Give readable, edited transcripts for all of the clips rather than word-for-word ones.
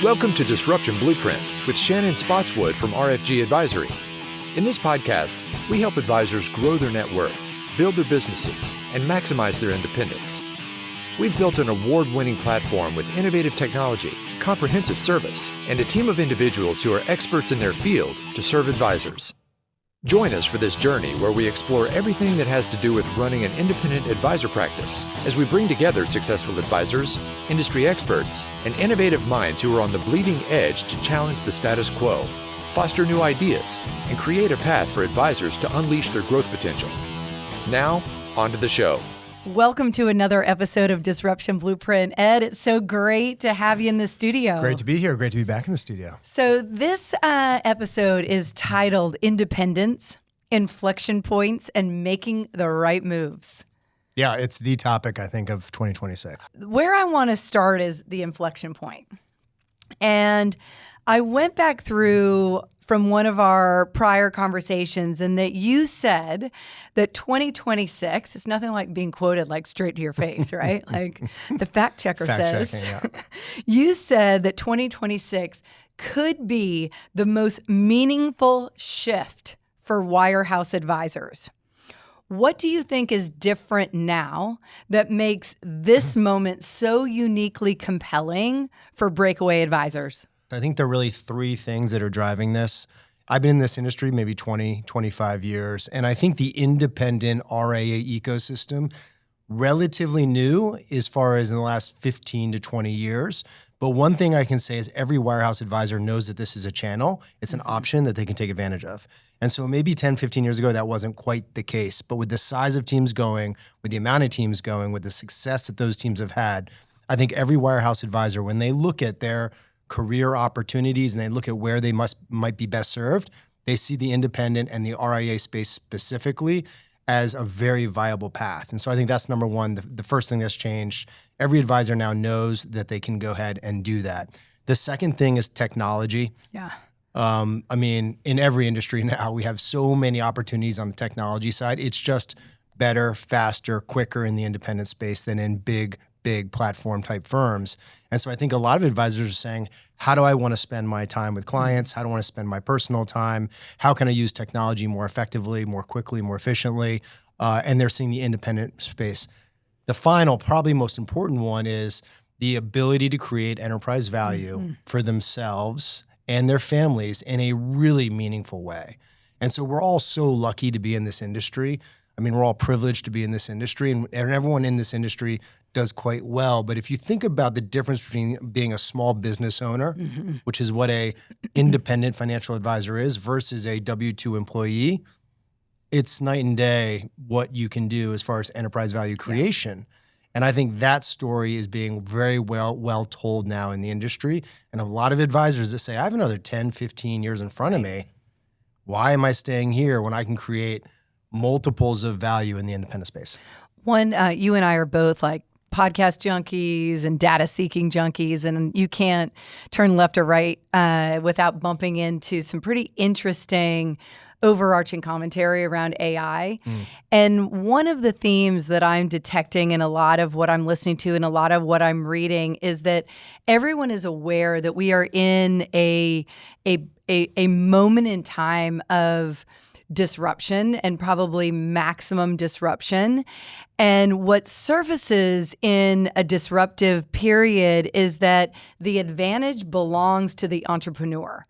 Welcome to Disruption Blueprint with Shannon Spotswood from RFG Advisory. In this podcast, we help advisors grow their net worth, build their businesses, and maximize their independence. We've built an award-winning platform with innovative technology, comprehensive service, and a team of individuals who are experts in their field to serve advisors. Join us for this journey where we explore everything that has to do with running an independent advisor practice as we bring together successful advisors, industry experts, and innovative minds who are on the bleeding edge to challenge the status quo, foster new ideas, and create a path for advisors to unleash their growth potential. Now, on to the show. Welcome to another episode of Disruption Blueprint. Ed, it's so great to have you in the studio. Great to be here. Great to be back in the studio. So this episode is titled Independence, Inflection Points, and Making the Right Moves. Yeah, it's the topic, I think, of 2026. Where I want to start is the inflection point. And I went back through from one of our prior conversations, and that you said that 2026, it's nothing like being quoted like straight to your face, right? Like the fact checker says, yeah. You said that 2026 could be the most meaningful shift for wirehouse advisors. What do you think is different now that makes this moment so uniquely compelling for breakaway advisors? I think there are really three things that are driving this. I've been in this industry maybe 20, 25 years, and I think the independent RIA ecosystem, relatively new as far as in the last 15 to 20 years. But one thing I can say is every wirehouse advisor knows that this is a channel. It's an option that they can take advantage of. And so maybe 10, 15 years ago, that wasn't quite the case. But with the size of teams going, with the amount of teams going, with the success that those teams have had, I think every wirehouse advisor, when they look at their career opportunities and they look at where they might be best served, they see the independent and the RIA space specifically as a very viable path. And so I think that's number one, the first thing that's changed. Every advisor now knows that they can go ahead and do that. The second thing is technology. Yeah. I mean, in every industry now, we have so many opportunities on the technology side. It's just better, faster, quicker in the independent space than in big platform type firms. And so I think a lot of advisors are saying, how do I want to spend my time with clients? How do I want to spend my personal time? How can I use technology more effectively, more quickly, more efficiently? And they're seeing the independent space. The final, probably most important one is the ability to create enterprise value for themselves and their families in a really meaningful way. And so we're all so lucky to be in this industry. I mean, we're all privileged to be in this industry, and everyone in this industry does quite well. But if you think about the difference between being a small business owner, which is what a independent financial advisor is, versus a W-2 employee, it's night and day what you can do as far as enterprise value creation. Yeah. And I think that story is being very well told now in the industry. And a lot of advisors that say, I have another 10, 15 years in front of me. Why am I staying here when I can create multiples of value in the independent space? One, you and I are both like podcast junkies and data seeking junkies, and you can't turn left or right without bumping into some pretty interesting overarching commentary around AI. And one of the themes that I'm detecting in a lot of what I'm listening to and a lot of what I'm reading is that everyone is aware that we are in a moment in time of disruption and probably maximum disruption. And what surfaces in a disruptive period is that the advantage belongs to the entrepreneur.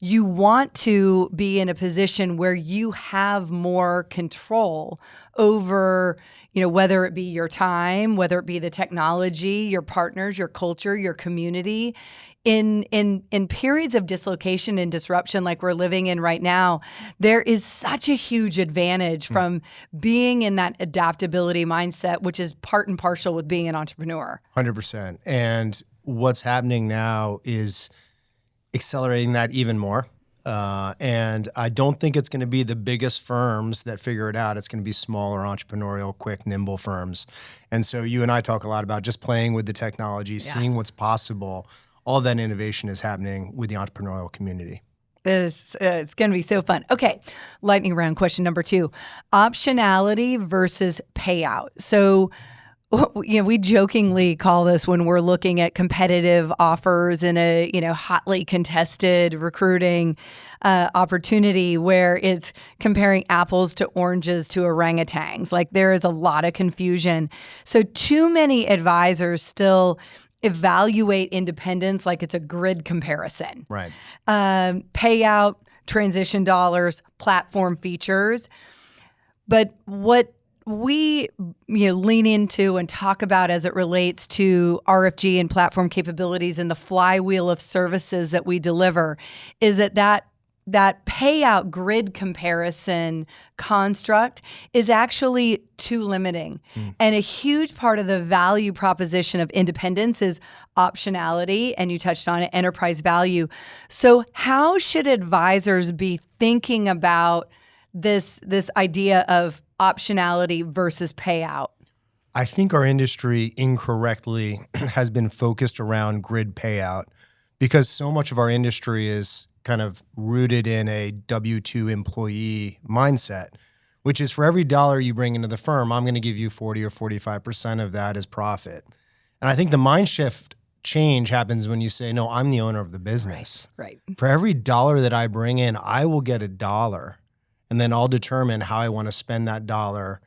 You want to be in a position where you have more control over, whether it be your time, whether it be the technology, your partners, your culture, your community. In periods of dislocation and disruption like we're living in right now, there is such a huge advantage from being in that adaptability mindset, which is part and parcel with being an entrepreneur. 100%. And what's happening now is accelerating that even more. And I don't think it's going to be the biggest firms that figure it out. It's going to be smaller, entrepreneurial, quick, nimble firms. And so you and I talk a lot about just playing with the technology, seeing what's possible. All that innovation is happening with the entrepreneurial community. It's going to be so fun. Okay, lightning round question number 2. Optionality versus payout. So we jokingly call this when we're looking at competitive offers in a, hotly contested recruiting opportunity where it's comparing apples to oranges to orangutans. Like there is a lot of confusion. So too many advisors still evaluate independence like it's a grid comparison. Right. Payout, transition dollars, platform features. But what we lean into and talk about as it relates to RFG and platform capabilities and the flywheel of services that we deliver is that payout grid comparison construct is actually too limiting. And a huge part of the value proposition of independence is optionality, and you touched on it, enterprise value. So how should advisors be thinking about this idea of optionality versus payout? I think our industry incorrectly has been focused around grid payout because so much of our industry is kind of rooted in a W-2 employee mindset, which is for every dollar you bring into the firm, I'm going to give you 40 or 45% of that as profit. And I think the mind shift change happens when you say, no, I'm the owner of the business. Right. For every dollar that I bring in, I will get $1. And then I'll determine how I want to spend that dollar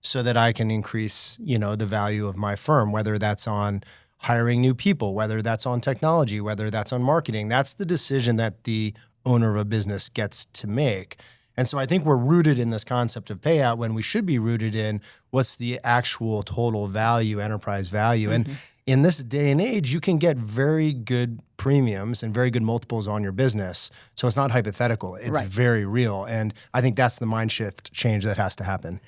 so that I can increase, the value of my firm, whether that's on hiring new people, whether that's on technology, whether that's on marketing. That's the decision that the owner of a business gets to make. And so I think we're rooted in this concept of payout when we should be rooted in what's the actual total value, enterprise value. And in this day and age, you can get very good premiums and very good multiples on your business. So it's not hypothetical. It's very real. And I think that's the mind shift change that has to happen.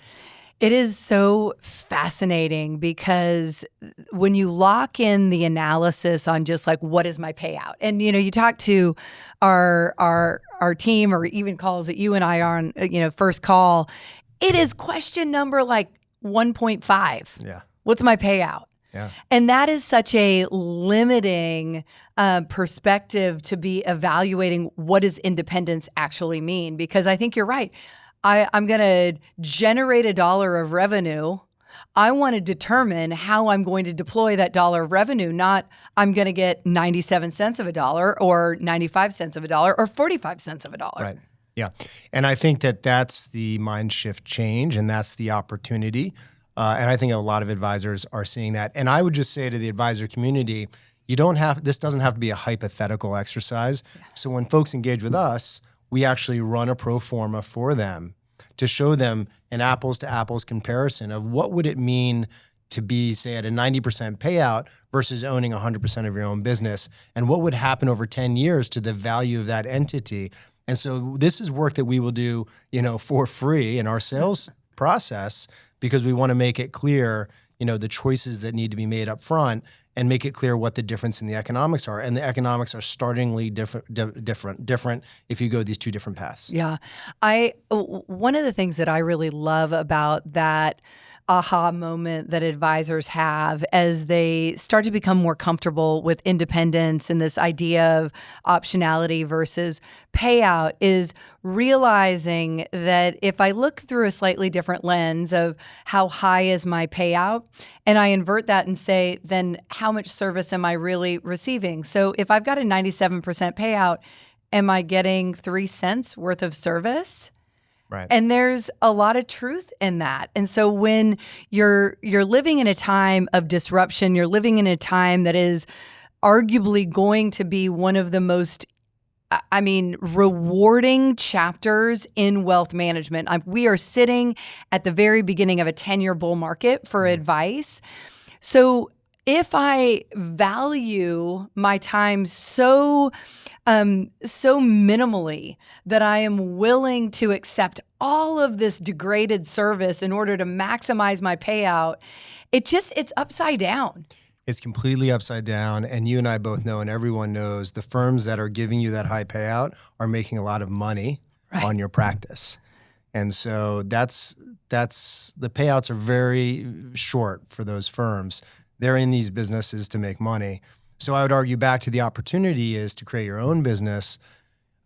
It is so fascinating because when you lock in the analysis on just like, what is my payout? And, you talk to our team or even calls that you and I are on, first call, it is question number like 1.5. Yeah. What's my payout? Yeah. And that is such a limiting perspective to be evaluating what does independence actually mean? Because I think you're right. I'm going to generate $1 of revenue. I want to determine how I'm going to deploy that $1 of revenue, not I'm going to get 97 cents of a dollar or 95 cents of a dollar or 45 cents of a dollar. Right. Yeah. And I think that that's the mind shift change and that's the opportunity. And I think a lot of advisors are seeing that. And I would just say to the advisor community, this doesn't have to be a hypothetical exercise. Yeah. So when folks engage with us, we actually run a pro forma for them to show them an apples to apples comparison of what would it mean to be, say, at a 90% payout versus owning 100% of your own business, and what would happen over 10 years to the value of that entity. And so this is work that we will do, for free in our sales process because we want to make it clear, the choices that need to be made up front and make it clear what the difference in the economics are. And the economics are startlingly different if you go these two different paths. Yeah. One of the things that I really love about that aha moment that advisors have as they start to become more comfortable with independence and this idea of optionality versus payout is realizing that if I look through a slightly different lens of how high is my payout, and I invert that and say, then how much service am I really receiving? So if I've got a 97% payout, am I getting 3 cents worth of service? Right. And there's a lot of truth in that. And so when you're living in a time of disruption, you're living in a time that is arguably going to be one of the most rewarding chapters in wealth management. We are sitting at the very beginning of a 10-year bull market for advice. So if I value my time so minimally that I am willing to accept all of this degraded service in order to maximize my payout, it's upside down. It's completely upside down. And you and I both know, and everyone knows, the firms that are giving you that high payout are making a lot of money on your practice. And so that's the payouts are very short for those firms. They're in these businesses to make money. So I would argue back to the opportunity is to create your own business,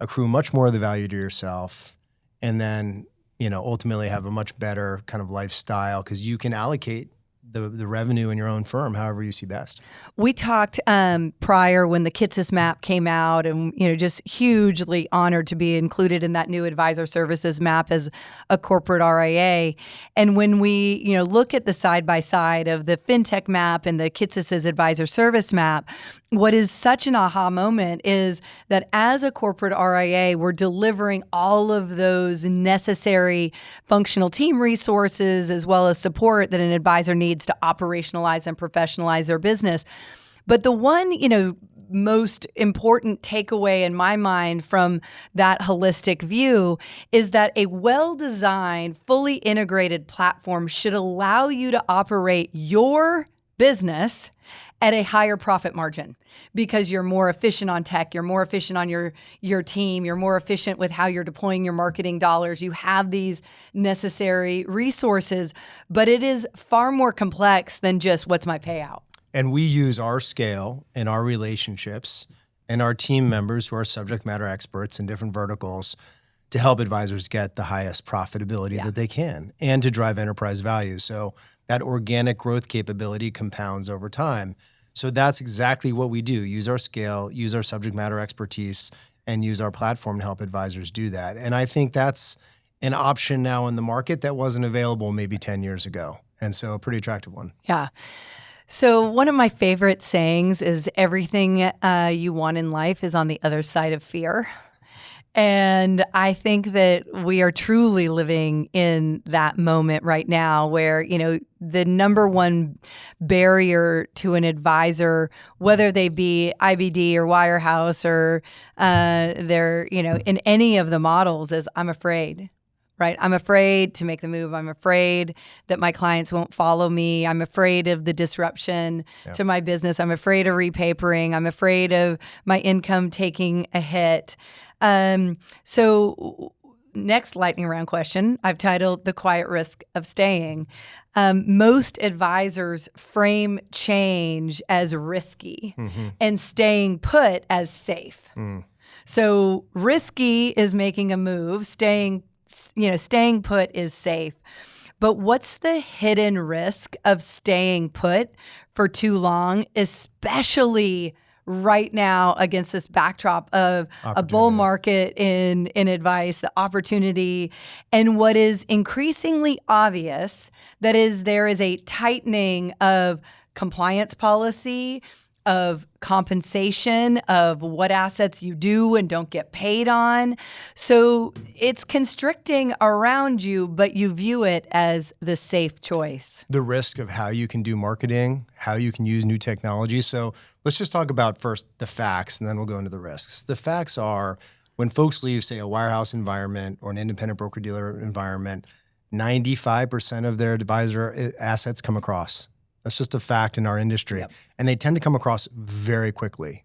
accrue much more of the value to yourself, and then, ultimately have a much better kind of lifestyle because you can allocate the revenue in your own firm however you see best. We talked prior when the Kitsis map came out, and just hugely honored to be included in that new advisor services map as a corporate RIA. And when we look at the side by side of the fintech map and the Kitsis's advisor service map, what is such an aha moment is that as a corporate RIA, we're delivering all of those necessary functional team resources as well as support that an advisor needs to operationalize and professionalize their business. But the one, most important takeaway in my mind from that holistic view is that a well-designed, fully integrated platform should allow you to operate your business at a higher profit margin because you're more efficient on tech, you're more efficient on your team, you're more efficient with how you're deploying your marketing dollars. You have these necessary resources, but it is far more complex than just what's my payout. And we use our scale and our relationships and our team members who are subject matter experts in different verticals to help advisors get the highest profitability that they can and to drive enterprise value. So that organic growth capability compounds over time. So that's exactly what we do. Use our scale, use our subject matter expertise, and use our platform to help advisors do that. And I think that's an option now in the market that wasn't available maybe 10 years ago. And so a pretty attractive one. Yeah. So one of my favorite sayings is everything you want in life is on the other side of fear. And I think that we are truly living in that moment right now where, the number one barrier to an advisor, whether they be IBD or Wirehouse or they're, in any of the models is I'm afraid. Right? I'm afraid to make the move. I'm afraid that my clients won't follow me. I'm afraid of the disruption to my business. I'm afraid of repapering. I'm afraid of my income taking a hit. So next lightning round question, I've titled The Quiet Risk of Staying. Most advisors frame change as risky and staying put as safe. So risky is making a move, staying put is safe. But what's the hidden risk of staying put for too long, especially right now against this backdrop of a bull market in advice, the opportunity, and what is increasingly obvious that is there is a tightening of compliance policy, of compensation, of what assets you do and don't get paid on. So it's constricting around you, but you view it as the safe choice. The risk of how you can do marketing, how you can use new technology. So let's just talk about first the facts, and then we'll go into the risks. The facts are when folks leave, say, a wirehouse environment or an independent broker-dealer environment, 95% of their advisor assets come across. That's just a fact in our industry. Yep. And they tend to come across very quickly,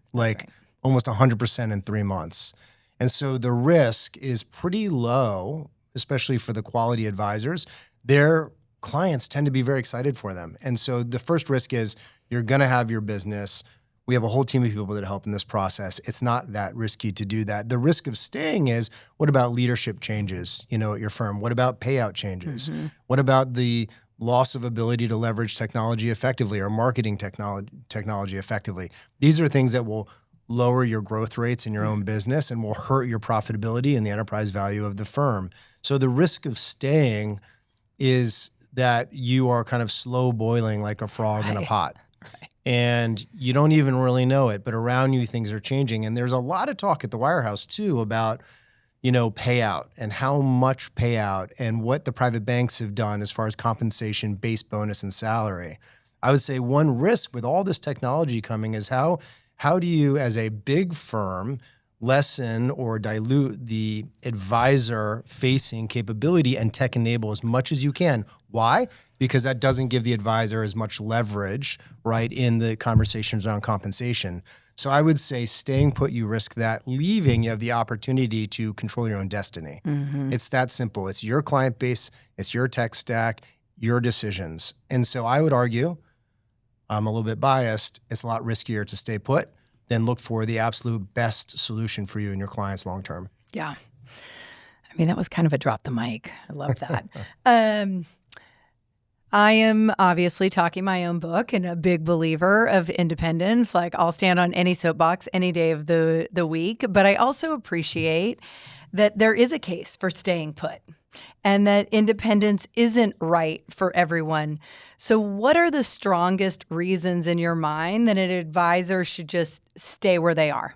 almost 100% in 3 months. And so the risk is pretty low, especially for the quality advisors. Their clients tend to be very excited for them. And so the first risk is you're going to have your business. We have a whole team of people that help in this process. It's not that risky to do that. The risk of staying is, what about leadership changes, at your firm? What about payout changes? What about the loss of ability to leverage technology effectively or marketing technology effectively? These are things that will lower your growth rates in your own business and will hurt your profitability and the enterprise value of the firm. So the risk of staying is that you are kind of slow boiling like a frog in a pot. And you don't even really know it, but around you things are changing. And there's a lot of talk at the Wirehouse too about payout and how much payout and what the private banks have done as far as compensation, base bonus, and salary. I would say one risk with all this technology coming is how do you, as a big firm, lessen or dilute the advisor-facing capability and tech enable as much as you can. Why? Because that doesn't give the advisor as much leverage, right, in the conversations around compensation. So I would say staying put, you risk that. Leaving, you have the opportunity to control your own destiny. It's that simple. It's your client base, it's your tech stack, your decisions. And so I would argue, I'm a little bit biased, it's a lot riskier to stay put than look for the absolute best solution for you and your clients long term. Yeah. I mean, that was kind of a drop the mic. I love that. I am obviously talking my own book and a big believer of independence. Like I'll stand on any soapbox any day of the week, but I also appreciate that there is a case for staying put and that independence isn't right for everyone. So what are the strongest reasons in your mind that an advisor should just stay where they are?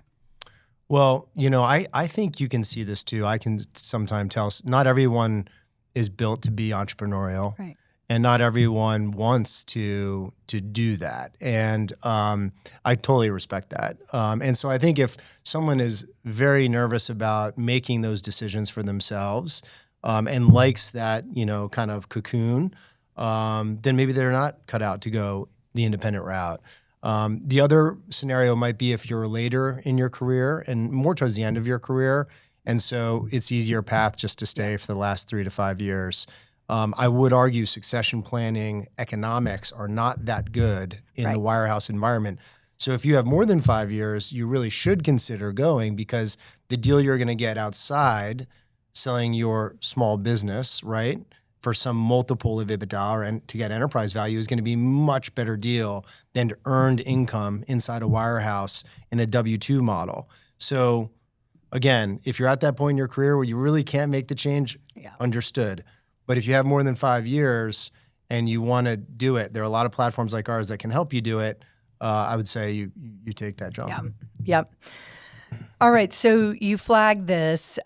Well, I think you can see this too. I can sometimes tell not everyone is built to be entrepreneurial. Right. And not everyone wants to do that. And I totally respect that. And so I think if someone is very nervous about making those decisions for themselves and likes that, kind of cocoon, then maybe they're not cut out to go the independent route. The other scenario might be if you're later in your career and more towards the end of your career. And so it's easier path just to stay for the last 3 to 5 years. I would argue succession planning economics are not that good in the wirehouse environment. So if you have more than 5 years, you really should consider going because the deal you're going to get outside selling your small business, right, for some multiple of EBITDA and to get enterprise value is going to be much better deal than earned income inside a wirehouse in a W-2 model. So again, if you're at that point in your career where you really can't make the change, understood. But if you have more than 5 years and you want to do it, there are a lot of platforms like ours that can help you do it. I would say you take that jump. Yeah. Yep. All right. So you flagged this,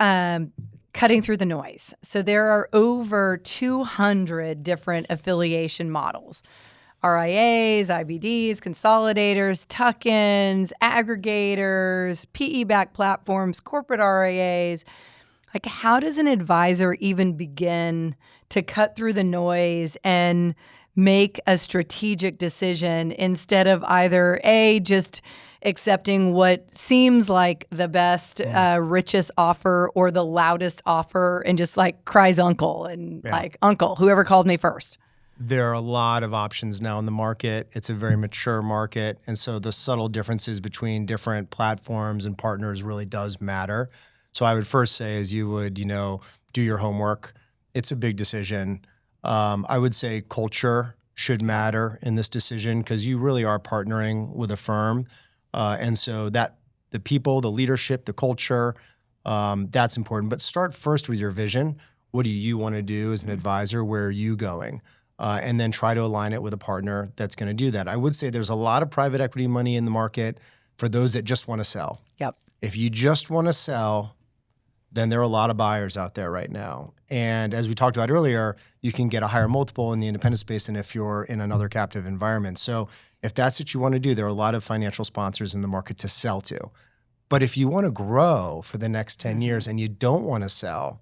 cutting through the noise. So there are over 200 different affiliation models. RIAs, IBDs, consolidators, tuck-ins, aggregators, PE-backed platforms, corporate RIAs. Like, how does an advisor even begin to cut through the noise and make a strategic decision instead of either A, just accepting what seems like the best, richest offer or the loudest offer and just like cries uncle and like, uncle, whoever called me first? There are a lot of options now in the market. It's a very mature market. And so the subtle differences between different platforms and partners really does matter. So I would first say, as you would, do your homework. It's a big decision. I would say culture should matter in this decision because you really are partnering with a firm. And so that the people, the leadership, the culture, that's important. But start first with your vision. What do you want to do as an advisor? Where are you going? And then try to align it with a partner that's going to do that. I would say there's a lot of private equity money in the market for those that just want to sell. Yep. If you just want to sell, then there are a lot of buyers out there right now. And as we talked about earlier, you can get a higher multiple in the independent space than if you're in another captive environment. So if that's what you want to do, there are a lot of financial sponsors in the market to sell to. But if you want to grow for the next 10 years and you don't want to sell,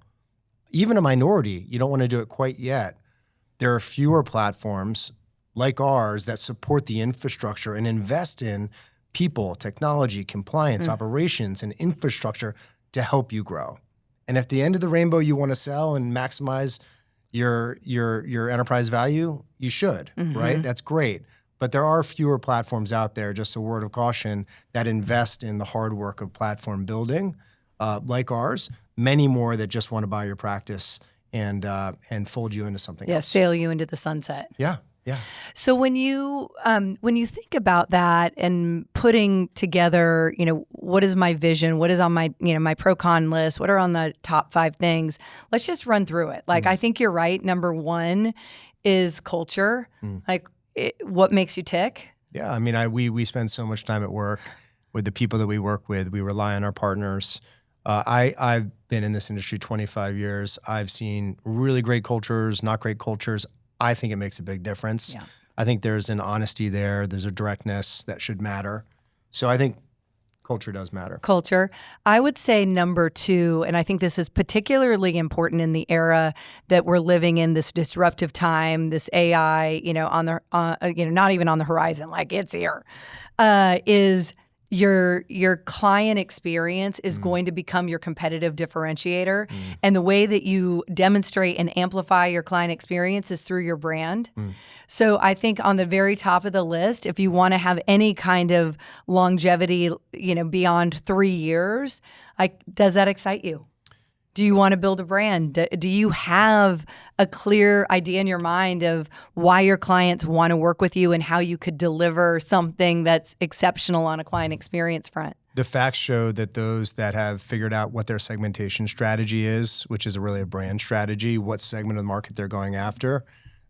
even a minority, you don't want to do it quite yet, there are fewer platforms like ours that support the infrastructure and invest in people, technology, compliance, operations, and infrastructure to help you grow. And if at the end of the rainbow you want to sell and maximize your enterprise value, you should, right? That's great. But there are fewer platforms out there, just a word of caution, that invest in the hard work of platform building like ours, many more that just want to buy your practice and fold you into something else. Sail you into the sunset. Yeah. So when you think about that and putting together, what is my vision? What is on my, my pro-con list? What are on the top 5 things? Let's just run through it. Like, I think you're right. Number 1 is culture. Like, what makes you tick? Yeah. I mean, we spend so much time at work with the people that we work with. We rely on our partners. I've been in this industry 25 years. I've seen really great cultures, not great cultures. I think it makes a big difference. Yeah. I think there's an honesty there. There's a directness that should matter. So I think culture does matter. Culture. I would say number 2, and I think this is particularly important in the era that we're living in, this disruptive time, this AI, on the, not even on the horizon, like it's here, is your client experience is going to become your competitive differentiator. And the way that you demonstrate and amplify your client experience is through your brand. So I think on the very top of the list, if you want to have any kind of longevity, beyond 3 years, like, does that excite you? Do you want to build a brand? Do you have a clear idea in your mind of why your clients want to work with you and how you could deliver something that's exceptional on a client experience front? The facts show that those that have figured out what their segmentation strategy is, which is really a brand strategy, what segment of the market they're going after,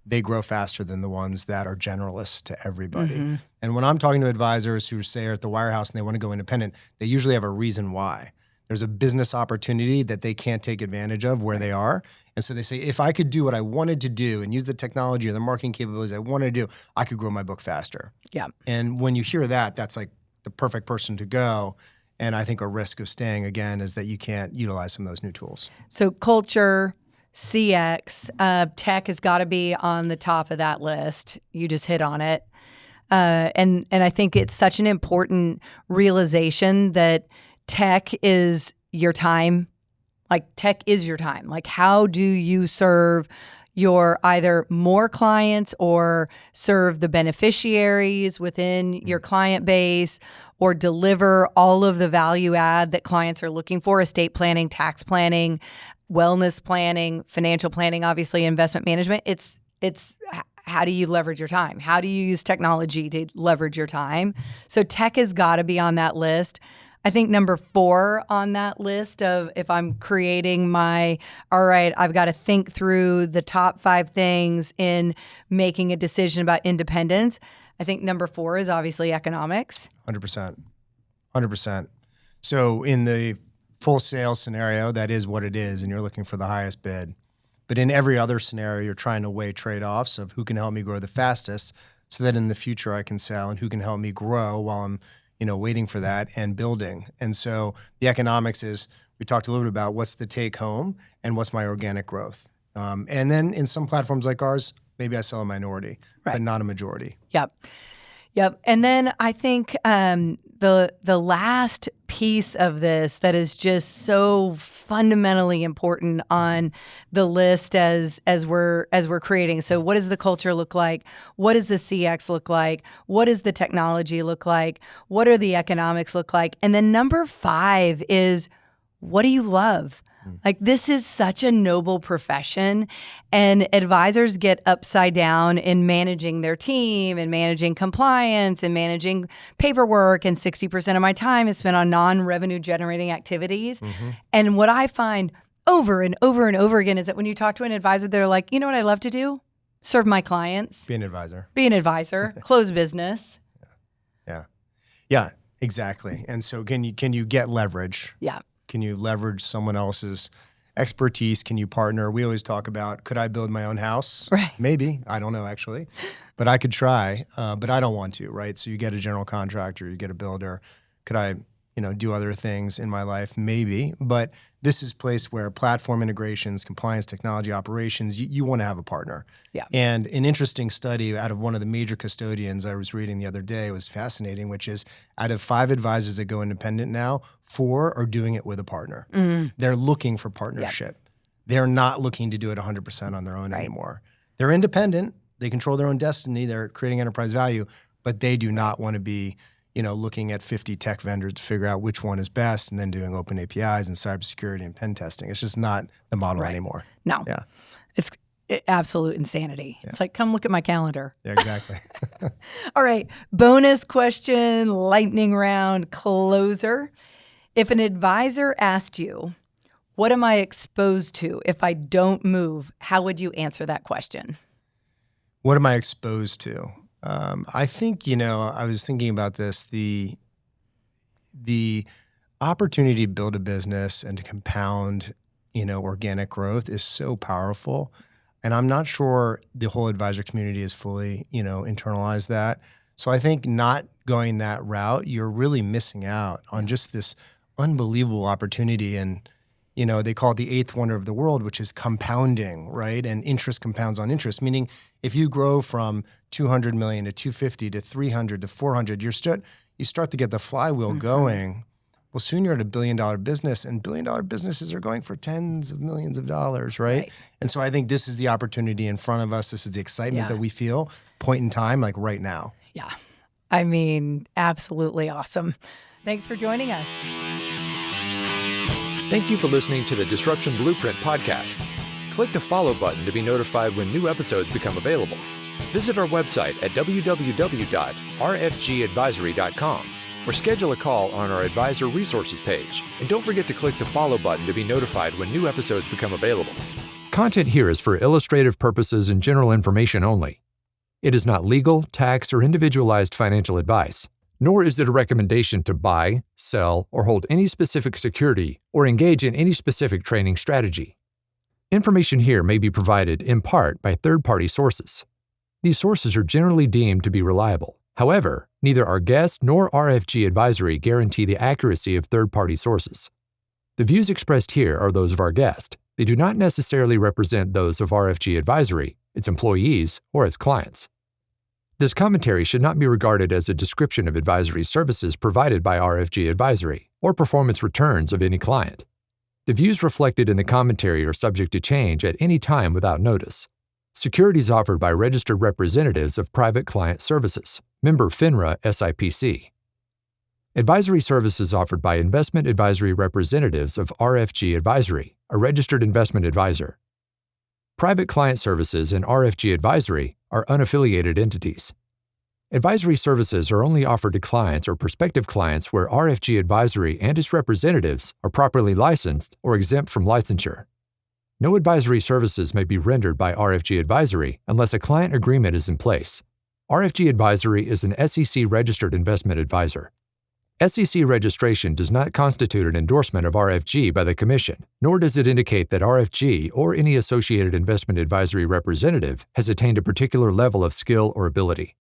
they grow faster than the ones that are generalists to everybody. And when I'm talking to advisors who say are at the wirehouse and they want to go independent, they usually have a reason why. There's a business opportunity that they can't take advantage of where they are. And so they say, if I could do what I wanted to do and use the technology or the marketing capabilities I wanted to do, I could grow my book faster. Yeah. And when you hear that, that's like the perfect person to go. And I think a risk of staying, again, is that you can't utilize some of those new tools. So culture, CX, tech has got to be on the top of that list. You just hit on it. And I think it's such an important realization that tech is your time. Like tech is your time. Like how do you serve your either more clients or serve the beneficiaries within your client base or deliver all of the value add that clients are looking for, estate planning, tax planning, wellness planning, financial planning, obviously investment management. It's how do you leverage your time? How do you use technology to leverage your time? So tech has got to be on that list. I think number 4 on that list of if I'm creating all right, I've got to think through the top 5 things in making a decision about independence. I think number 4 is obviously economics. 100%. 100%. So in the full sales scenario, that is what it is, and you're looking for the highest bid. But in every other scenario, you're trying to weigh trade-offs of who can help me grow the fastest so that in the future I can sell, and who can help me grow while I'm waiting for that and building. And so the economics is, we talked a little bit about what's the take home and what's my organic growth. And then in some platforms like ours, maybe I sell a minority, but not a majority. Yep. And then I think the last piece of this that is just so fundamentally important on the list as we're creating. So what does the culture look like? What does the CX look like? What does the technology look like? What are the economics look like? And then number 5 is, what do you love? Like, this is such a noble profession, and advisors get upside down in managing their team and managing compliance and managing paperwork. And 60% of my time is spent on non-revenue generating activities. And what I find over and over and over again is that when you talk to an advisor, they're like, you know what I love to do? Serve my clients. Be an advisor. Close business. Yeah, exactly. And so can you get leverage? Yeah. Can you leverage someone else's expertise? Can you partner? We always talk about, could I build my own house? Right. Maybe. I don't know, actually. But I could try, but I don't want to, right? So you get a general contractor, you get a builder. Could I, do other things in my life? Maybe. But this is a place where platform integrations, compliance, technology, operations, you want to have a partner. Yeah. And an interesting study out of one of the major custodians I was reading the other day was fascinating, which is out of 5 advisors that go independent now, 4 are doing it with a partner. They're looking for partnership. Yep. They're not looking to do it 100% on their own anymore. They're independent. They control their own destiny. They're creating enterprise value, but they do not want to be looking at 50 tech vendors to figure out which one is best and then doing open APIs and cybersecurity and pen testing. It's just not the model anymore. No. Yeah. It's absolute insanity. Yeah. It's like, come look at my calendar. Yeah, exactly. All right. Bonus question, lightning round, closer. If an advisor asked you, what am I exposed to if I don't move? How would you answer that question? What am I exposed to? I think, I was thinking about this, the opportunity to build a business and to compound, organic growth is so powerful. And I'm not sure the whole advisor community is fully, internalized that. So I think not going that route, you're really missing out on just this unbelievable opportunity. And, they call it the 8th wonder of the world, which is compounding, right? And interest compounds on interest, meaning if you grow from 200 million to 250 to 300 to 400, you start to get the flywheel going. Well, soon you're at $1 billion business, and $1 billion businesses are going for tens of millions of dollars, right? And so I think this is the opportunity in front of us. This is the excitement that we feel, point in time, like right now. Yeah. I mean, absolutely awesome. Thanks for joining us. Thank you for listening to the Disruption Blueprint podcast. Click the follow button to be notified when new episodes become available. Visit our website at www.rfgadvisory.com or schedule a call on our advisor resources page. And don't forget to click the follow button to be notified when new episodes become available. Content here is for illustrative purposes and general information only. It is not legal, tax, or individualized financial advice, nor is it a recommendation to buy, sell, or hold any specific security or engage in any specific trading strategy. Information here may be provided in part by third-party sources. These sources are generally deemed to be reliable. However, neither our guest nor RFG Advisory guarantee the accuracy of third-party sources. The views expressed here are those of our guest. They do not necessarily represent those of RFG Advisory, its employees, or its clients. This commentary should not be regarded as a description of advisory services provided by RFG Advisory or performance returns of any client. The views reflected in the commentary are subject to change at any time without notice. Securities offered by registered representatives of Private Client Services, member FINRA SIPC. Advisory services offered by investment advisory representatives of RFG Advisory, a registered investment advisor. Private Client Services and RFG Advisory are unaffiliated entities. Advisory services are only offered to clients or prospective clients where RFG Advisory and its representatives are properly licensed or exempt from licensure. No advisory services may be rendered by RFG Advisory unless a client agreement is in place. RFG Advisory is an SEC-registered investment advisor. SEC registration does not constitute an endorsement of RFG by the Commission, nor does it indicate that RFG or any associated investment advisory representative has attained a particular level of skill or ability.